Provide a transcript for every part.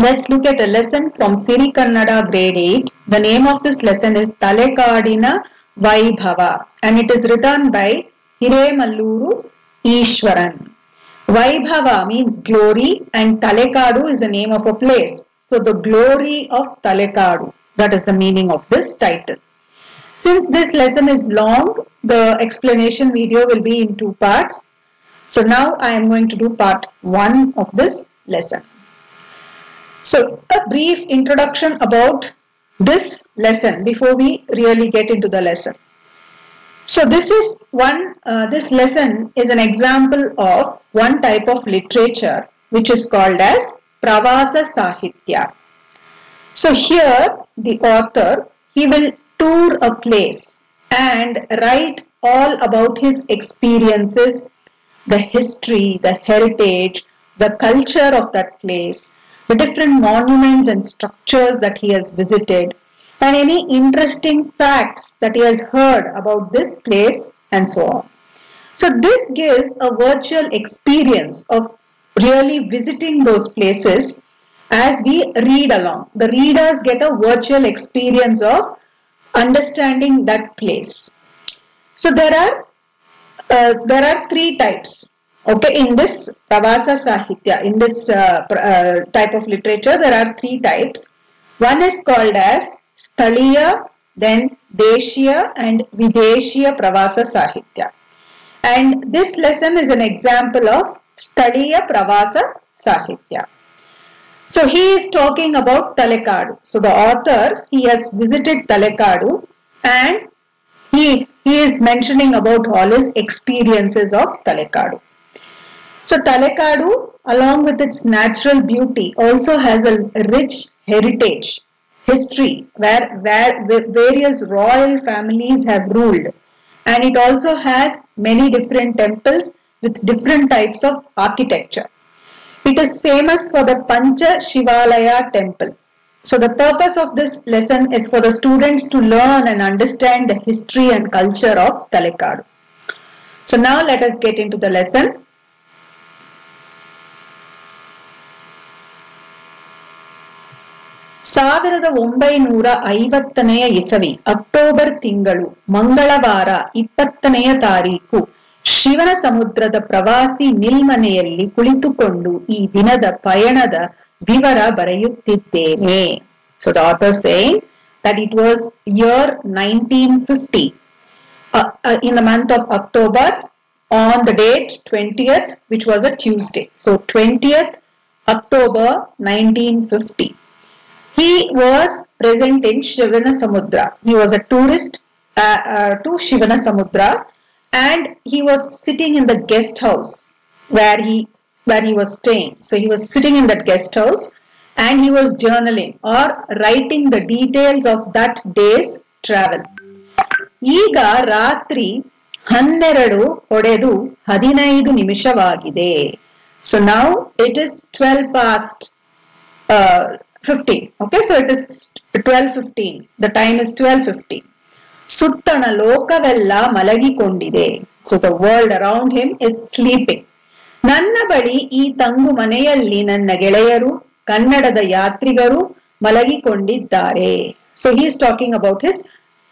Let's look at a lesson from Siri Kannada grade 8. The name of this lesson is Talekadina Vaibhava and it is written by Hiremalluru Ishwaran. Vaibhava means glory and Talekadu is the name of a place. So the glory of Talekadu, that is the meaning of this title. Since this lesson is long, the explanation video will be in 2 parts. So now I am going to do part 1 of this lesson. So a brief introduction about this lesson before we really get into the lesson. So this lesson is an example of one type of literature which is called as Pravasa Sahitya. So here the author, he will tour a place and write all about his experiences, the history, the heritage, the culture of that place, the different monuments and structures that he has visited, and any interesting facts that he has heard about this place and so on. So this gives a virtual experience of really visiting those places as we read along. The readers get a virtual experience of understanding that place. So there are 3 types. Okay, in this Pravasa Sahitya, in this type of literature, there are 3 types. One is called as Sthaliya, then Deshiya and Videshiya Pravasa Sahitya. And this lesson is an example of Sthaliya Pravasa Sahitya. So he is talking about Talekadu. So the author, he has visited Talekadu and he is mentioning about all his experiences of Talekadu. So Talekadu, along with its natural beauty, also has a rich heritage, history, where various royal families have ruled. And it also has many different temples with different types of architecture. It is famous for the Pancha Shivalaya temple. So the purpose of this lesson is for the students to learn and understand the history and culture of Talekadu. So now let us get into the lesson. ಸಾವಿರದ 950ನೇ ಇಸವಿ October ತಿಂಗಳು ಮಂಗಳವಾರ 20ನೆಯ ತಾರೀಕು ಶಿವನ ಸಮುದ್ರದ ಪ್ರವಾಸಿ ನಿಲ್ಮನೆಯಲ್ಲಿ ಕುಳಿತುಕೊಂಡು ಈ ದಿನದ ಪಯಣದ ವಿವರ ಬರೆಯುತ್ತಿದ್ದೇನೆ. So the author saying that it was year 1950 in the month of October on the date 20th, which was a Tuesday. So 20th October 1950. He was present in Shivanasamudra. He was a tourist to Shivanasamudra and he was sitting in the guest house where he was staying. So he was sitting in that guest house and he was journaling or writing the details of that day's travel. ಈಗ ರಾತ್ರಿ 12 ಹೊಡೆದು 15 ನಿಮಿಷವಾಗಿದೆ. So now it is 12 past 15. Okay, so it is 12:15. The time is 12:15. ಸುತ್ತಣ ಲೋಕವೆಲ್ಲ ಮಲಗಿಕೊಂಡಿದೆ. So the world around him is sleeping. ನನ್ನ ಬಳಿ ಈ ತಂಗು ಮನೆಯಲ್ಲಿ ನನ್ನ ಗೆಳೆಯರು ಕನ್ನಡದ ಯಾತ್ರಿಗರು ಮಲಗಿಕೊಂಡಿದ್ದಾರೆ. So he is talking about his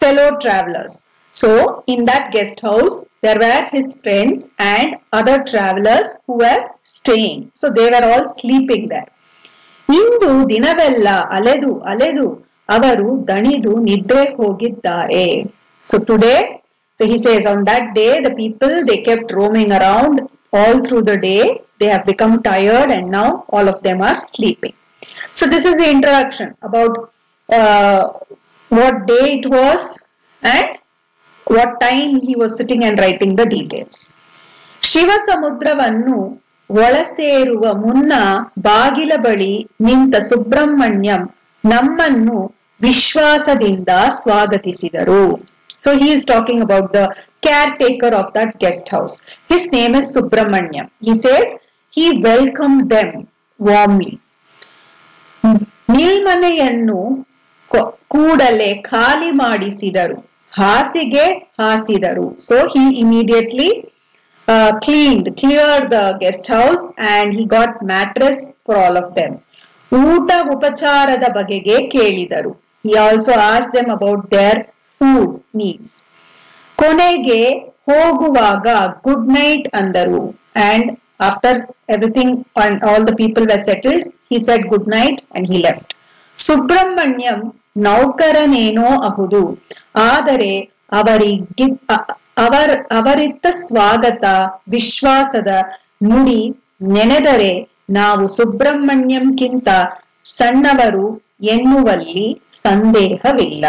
fellow travelers. So in that guest house there were his friends and other travelers who were staying. So they were all sleeping there. ಇಂದು ದಿನವೆಲ್ಲ ಅಲೆದು ಅಲೆದು ಅವರು ದಣಿದು ನಿದ್ರೆ ಹೋಗಿದ್ದಾರೆ. So today, so he says on that day the people, they kept roaming around all through the day. They have become tired and now all of them are sleeping. So this is the introduction about what day it was and what time he was sitting and writing the details. Shiva ಸಮುದ್ರವನ್ನು ಒಳಸೇರುವ ಮುನ್ನ ಬಾಗಿಲ ಬಳಿ ನಿಂತ ಸುಬ್ರಹ್ಮಣ್ಯಂ ನಮ್ಮನ್ನು ವಿಶ್ವಾಸದಿಂದ ಸ್ವಾಗತಿಸಿದರು. So he is talking about the caretaker of that guest house. His name is Subramanyam. He says he welcomed them warmly. ನಿಲ್ಮನೆಯನ್ನು ಕೂಡಲೇ ಖಾಲಿ ಮಾಡಿಸಿದರು, ಹಾಸಿಗೆ ಹಾಸಿದರು. So he immediately cleared the guest house and he got mattress for all of them. ಊಟ ಉಪಚಾರದ ಬಗೆಗೆ ಕೇಳಿದರು. He also asked them about their food needs. ಕೊನೆಗೆ ಹೋಗುವಾಗ good night ಅಂದರು. And after everything and all the people were settled, he said good night and he left. Subrahmanyam ನೌಕರನೇನೋ ಅಹುದು, ಆದರೆ ಅವರಿತ್ತ ಸ್ವಾಗತ ವಿಶ್ವಾಸದ ನುಡಿ ನೆನೆದರೆ ನಾವು ಸುಬ್ರಹ್ಮಣ್ಯಂಕ್ಕಿಂತ ಸಣ್ಣವರು ಎನ್ನುವಲ್ಲಿ ಸಂದೇಹವಿಲ್ಲ.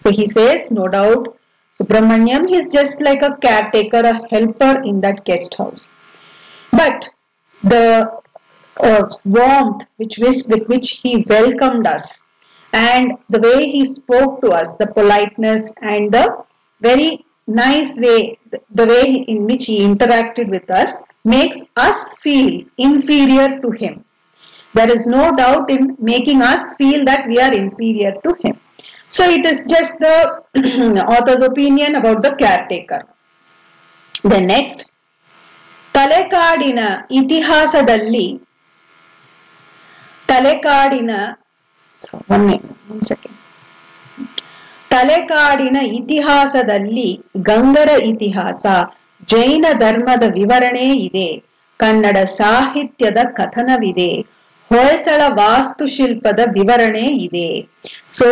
So he says, no doubt, Subramanyam is just like a caretaker, a helper in that guest house. But the warmth with which he welcomed us and the way he spoke to us, the politeness and the very nice way, the way in which he interacted with us makes us feel inferior to him. There is no doubt in making us feel that we are inferior to him. So it is just the author's opinion about the caretaker. The next, ತಲೆಕಾಡಿನ ಇತಿಹಾಸದಲ್ಲಿ ತಲೆಕಾಡಿನ ಇತಿಹಾಸದಲ್ಲಿ ಗಂಗರ ಇತಿಹಾಸ, ಜೈನ ಧರ್ಮದ ವಿವರಣೆ ಇದೆ, ಕನ್ನಡ ಸಾಹಿತ್ಯದ ಕಥನವಿದೆ, ಹೊಯ್ಸಳ ವಾಸ್ತುಶಿಲ್ಪದ ವಿವರಣೆ ಇದೆ. So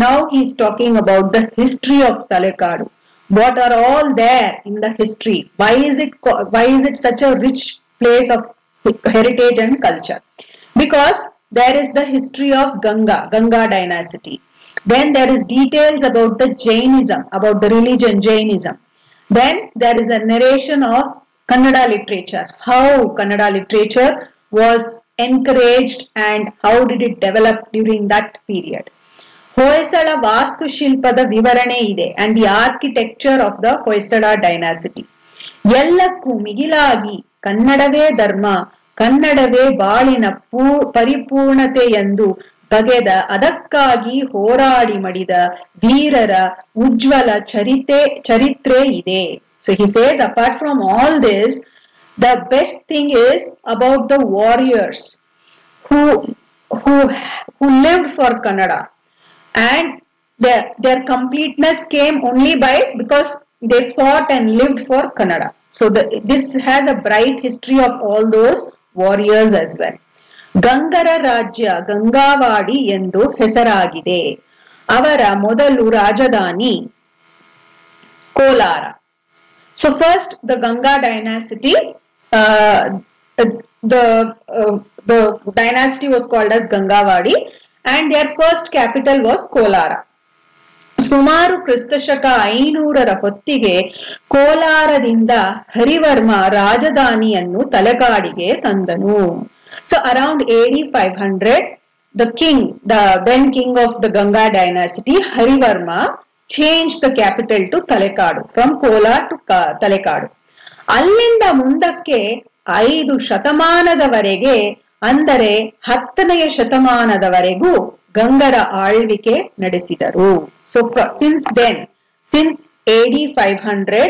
now he is talking about the history of Talekadu. What are all there in the history? Why is it such a rich place of heritage and culture? Because there is the history of Ganga dynasty. Then there is details about the Jainism, about the religion Jainism. Then there is a narration of Kannada literature, how Kannada literature was encouraged and how did it develop during that period. Hoysala Vastushilpada vivarane ide and the architecture of the Hoysala dynasty. Yellakku migilagi Kannadave dharma, Kannadave balina ಪರಿಪೂರ್ಣತೆ ಎಂದು ಬಗೆದ ಅದಕ್ಕಾಗಿ ಹೋರಾಡಿ ಮಡಿದ ವೀರರ ಉಜ್ವಲ ಚರಿತ್ರೆ ಇದೆ. So he says, apart from all this, the best thing is about the warriors who lived for Kannada, and their completeness came only because they fought and lived for Kannada. So this has a bright history of all those warriors as well. ಗಂಗರ ರಾಜ್ಯ ಗಂಗಾವಾಡಿ ಎಂದು ಹೆಸರಾಗಿದೆ. ಅವರ ಮೊದಲು ರಾಜಧಾನಿ Kolar. So first the Ganga dynasty, the dynasty was called as Gangavadi and their first capital was Kolara. ಸುಮಾರು ಕ್ರಿಸ್ತಶಕ 500ರ ಹೊತ್ತಿಗೆ ಕೋಲಾರದಿಂದ ಹರಿವರ್ಮ ರಾಜಧಾನಿಯನ್ನು ತಲೆಕಾಡಿಗೆ ತಂದನು. So around AD 500, the then king of the Ganga dynasty, Harivarma, changed the capital to Talekadu, from Kolar to Talekadu. ಅಲ್ಲಿಂದ ಮುಂದಕ್ಕೆ 5 ಶತಮಾನದವರೆಗೆ, ಅಂದರೆ 10ನೇ ಶತಮಾನದವರೆಗೂ ಗಂಗರ ಆಳ್ವಿಕೆ ನಡೆಸಿದರು. So since AD 500,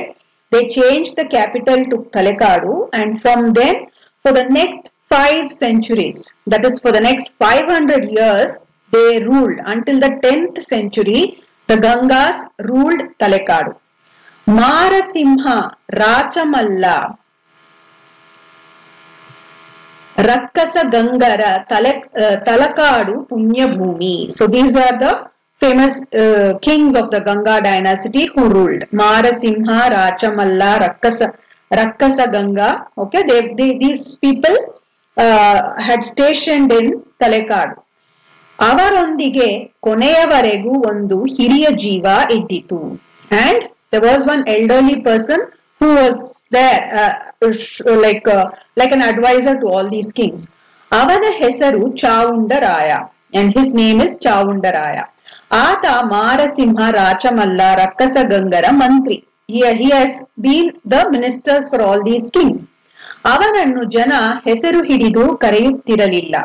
they changed the capital to Talekadu, and from then for the next 5 centuries, that is for the next 500 years, they ruled. Until the 10th century, the Gangas ruled Talekadu. Marasimha, Rachamalla, Rakkasa Gangara, Talakadu, Punya Bhumi. So these are the famous kings of the Ganga dynasty who ruled. Marasimha, Rachamalla, Rakkasa Ganga. Okay, these people had stationed in Talekadu. ಅವರೊಂದಿಗೆ ಕೊನೆಯವರೆಗೂ ಒಂದು ಹಿರಿಯ ಜೀವ ಇದ್ದಿತು. And there was one elderly person who was there like an advisor to all these kings. ಅವನ ಹೆಸರು Chavundaraya, and his name is Chavundaraya. ಆತ ಮಾರಸಿಂಹ, ರಾಚಮಲ್ಲ, ರಕ್ಕಸ ಗಂಗರ ಮಂತ್ರಿ. He has been the ministers for all these kings. ಅವನನ್ನು ಜನ ಹೆಸರು ಹಿಡಿದು ಕರೆಯುತ್ತಿರಲಿಲ್ಲ.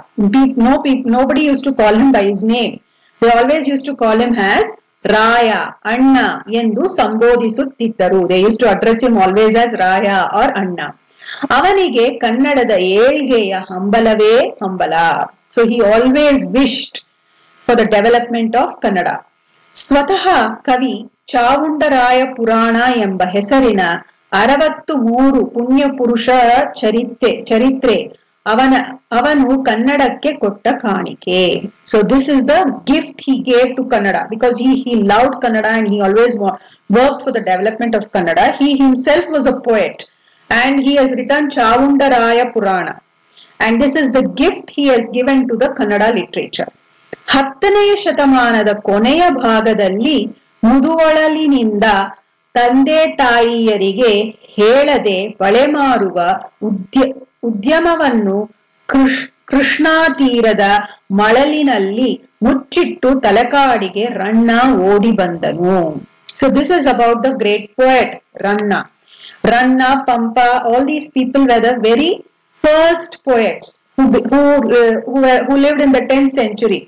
Nobody used to call him by his name. They always used to call him as ರಾಯ, ಅಣ್ಣ ಎಂದು ಸಂಬೋಧಿಸುತ್ತಿದ್ದರು. They used to address him always as Raya or ಅಣ್ಣ. ಅವನಿಗೆ ಕನ್ನಡದ ಏಳ್ಗೆಯ ಹಂಬಲವೇ ಹಂಬಲ. So he always wished for the development of Kannada. ಸ್ವತಃ ಕವಿ ಚಾವುಂಡರಾಯ ಪುರಾಣ ಎಂಬ ಹೆಸರಿನ 63 ಪುಣ್ಯ ಪುರುಷ ಚರಿತ್ರೆ ಅವನು ಕನ್ನಡಕ್ಕೆ ಕೊಟ್ಟ ಕಾಣಿಕೆ. So this is the gift he gave to Kannada, because he loved Kannada and he always worked for the development of Kannada. He himself was a poet and he has written Chavundaraya Purana, and this is the gift he has given to the Kannada literature. 10ನೇ ಶತಮಾನದ ಕೊನೆಯ ಭಾಗದಲ್ಲಿ ಮುದುವಳಲಿನಿಂದ ತಂದೆ ತಾಯಿಯರಿಗೆ ಹೇಳದೆ ಬಳೆಮಾರುವ ಉದ್ಯಮವನ್ನು ಕೃಷ್ಣಾ ತೀರದ ಮಳಲಿನಲ್ಲಿ ಮುಚ್ಚಿಟ್ಟು ತಲಕಾಡಿಗೆ ರನ್ನ ಓಡಿ ಬಂದನು. So this is about the great poet Ranna. Ranna, Pampa, all these people were the very first poets who lived in the 10th century.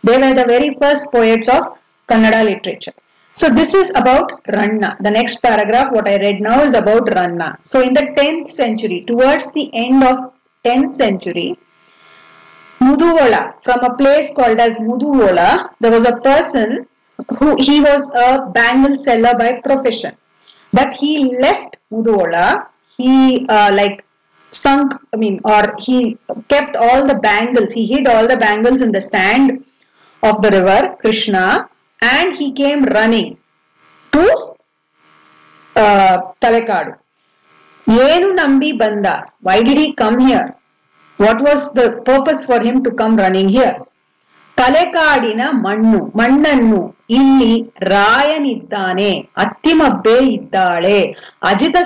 They were the very first poets of Kannada literature. So this is about Ranna. The next paragraph, what I read now, is about Ranna. So in the 10th century, towards the end of 10th century, Muduvala, from a place called as Muduvala, there was a person he was a bangle seller by profession. But he left Muduvala, he he kept all the bangles, he hid all the bangles in the sand of the river Krishna, and he came running to Talekadu. Yenu nambi banda. Why did he come here? What was the purpose for him to come running here? Talekadina mannannu illi ರಾಯನಿದ್ದಾನೆ, Attimabbe ಇದ್ದಾಳೆ, ಅಜಿತ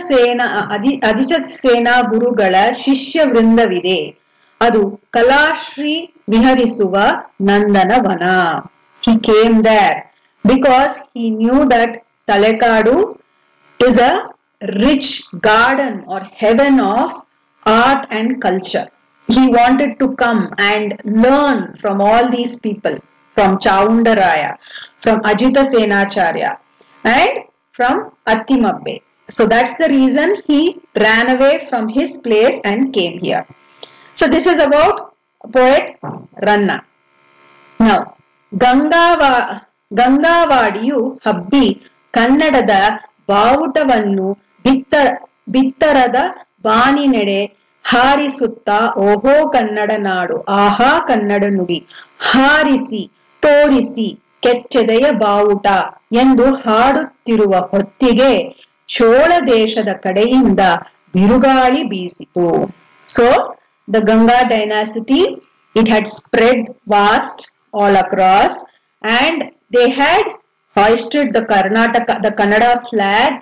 ಸೇನಾ ಗುರುಗಳ ಶಿಷ್ಯ ವೃಂದವಿದೆ, ಅದು Kalashri ವಿಹರಿಸುವ Nandanavana. He came there because he knew that Talekadu is a rich garden or heaven of art and culture. He wanted to come and learn from all these people, from Chaundaraya, from Ajita Senacharya, and from Attimabbe. So that's the reason he ran away from his place and came here. So this is about poet Ranna. Now, ಗಂಗಾವಾಡಿಯು ಹಬ್ಬಿ ಕನ್ನಡದ ಬಾವುಟವನ್ನು ಬಿತ್ತರದ ಬಾನಿನೆಡೆ ಹಾರಿಸುತ್ತಾ ಓಹೋ ಕನ್ನಡ ನಾಡು, ಆಹಾ ಕನ್ನಡ ನುಡಿ, ಹಾರಿಸಿ ತೋರಿಸಿ ಕೆಚ್ಚೆದೆಯ ಬಾವುಟ ಎಂದು ಹಾಡುತ್ತಿರುವ ಹೊತ್ತಿಗೆ ಚೋಳ ದೇಶದ ಕಡೆಯಿಂದ ಬಿರುಗಾಳಿ ಬೀಸಿತು. So the Ganga dynasty, it had spread vast all across, and they had hoisted the Kannada flag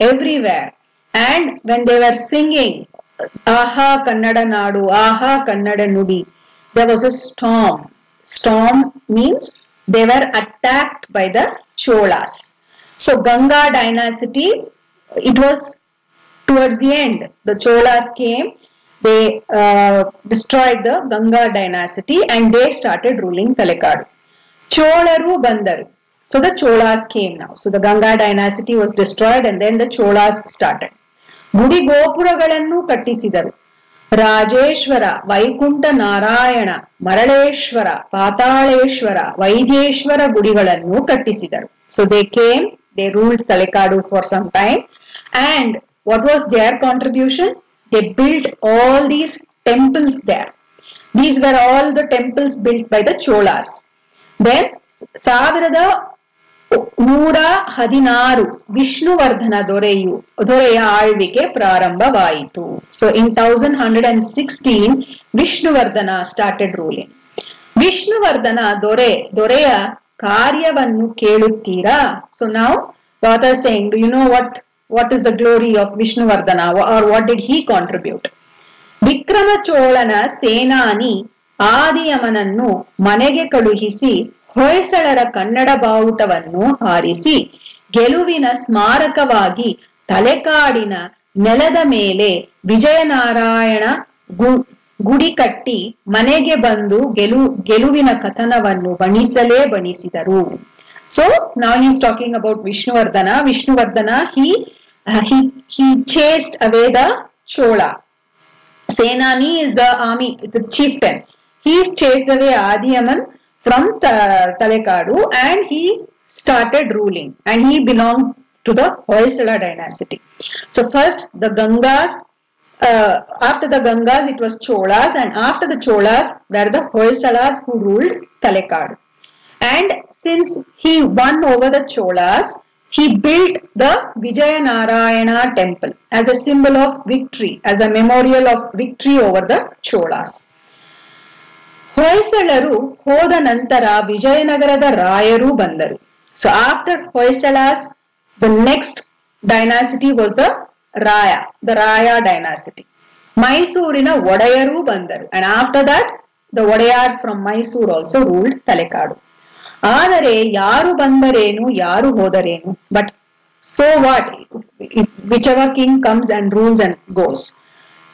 everywhere. And when they were singing Aha Kannada Nadu, Aha Kannada Nudi, there was a storm. Storm means they were attacked by the Cholas. So Ganga dynasty, it was towards the end. The Cholas came, they destroyed the Ganga dynasty and they started ruling Talekadu. Cholaru Bandaru. So the Cholas came now. So the Ganga dynasty was destroyed and then the Cholas started. Gudi Gopuragalannu Kattisidaru. Rajeshwara, Vaikuntha Narayana, Maraleshwara, Pataleshwara, Vaidyeshwara ಗುಡಿಗಳನ್ನು ಕಟ್ಟಿಸಿದರು. So they came, they ruled Talekadu for some time, and what was their contribution? They built all these temples there. These were all the temples built by the Cholas. Then 1116 Vishnuvardhan ದೊರೆಯ ಆಳ್ವಿಕೆ ಪ್ರಾರಂಭವಾಯಿತು. So in 1116 Vishnuvardhana started ruling. Vishnuvardhan ದೊರೆಯ ಕಾರ್ಯವನ್ನು ಕೇಳುತ್ತೀರಾ? So now the author is saying, do you know what is the glory of Vishnuvardhana, or what did he contribute? Vikrama ಚೋಳನ ಸೇನಾನಿ ಆದಿಯಮನನ್ನು ಮನೆಗೆ ಕಳುಹಿಸಿ ಹೊಯ್ಸಳರ ಕನ್ನಡ ಬಾವುಟವನ್ನು ಹಾರಿಸಿ ಗೆಲುವಿನ ಸ್ಮಾರಕವಾಗಿ ತಲೆಕಾಡಿನ ನೆಲದ ಮೇಲೆ ವಿಜಯನಾರಾಯಣ ಗುಡಿ ಕಟ್ಟಿ ಮನೆಗೆ ಬಂದು ಗೆಲುವಿನ ಕಥನವನ್ನು ಬಣಿಸಿದರು. So now he is talking about Vishnuvardhana. Vishnuvardhana, he chased away the Chola. Senani is the army, the chieftain. he chased away Adiyaman from Talekadu and he started ruling, and he belonged to the Hoysala dynasty. So first the Gangas, after the Gangas it was Cholas, and after the Cholas there are the Hoysalas who ruled Talekadu. And since he won over the Cholas, he built the Vijayanarayana temple as a symbol of victory, as a memorial of victory over the Cholas. Hoysalaru ಹೋದ ನಂತರ ವಿಜಯನಗರದ ರಾಯರು ಬಂದರು. So after Hoysalas, the next dynasty was the Raya dynasty. Mysurina ಒಡೆಯರು ಬಂದರು, and after that the Odayars from Mysore also ruled Talekadu. ಆದರೆ ಯಾರು ಬಂದರೇನು ಯಾರು ಹೋದರೇನು, but so what if whichever king comes and rules and goes.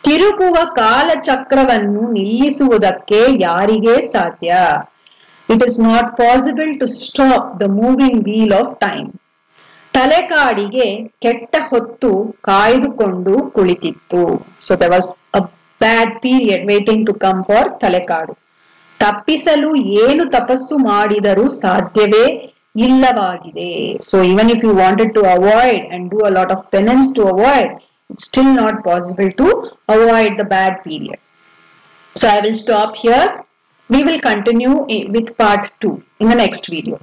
ತಿರುಗುವ ಕಾಲಚಕ್ರವನ್ನು ನಿಲ್ಲಿಸುವುದಕ್ಕೆ ಯಾರಿಗೆ ಸಾಧ್ಯ? It is not possible to stop the moving wheel of time. ತಲೆಕಾಡಿಗೆ ಕೆಟ್ಟ ಹೊತ್ತು ಕಾಯ್ದುಕೊಂಡು ಕುಳಿತಿತ್ತು. So there was a bad period waiting to come for Talekadu. ತಪ್ಪಿಸಲು ಏನು ತಪಸ್ಸು ಮಾಡಿದರೂ ಸಾಧ್ಯವೇ ಇಲ್ಲವಾಗಿದೆ. So even if you wanted to avoid and do a lot of penance to avoid, it's still not possible to avoid the bad period. So I will stop here. We will continue with part 2 in the next video.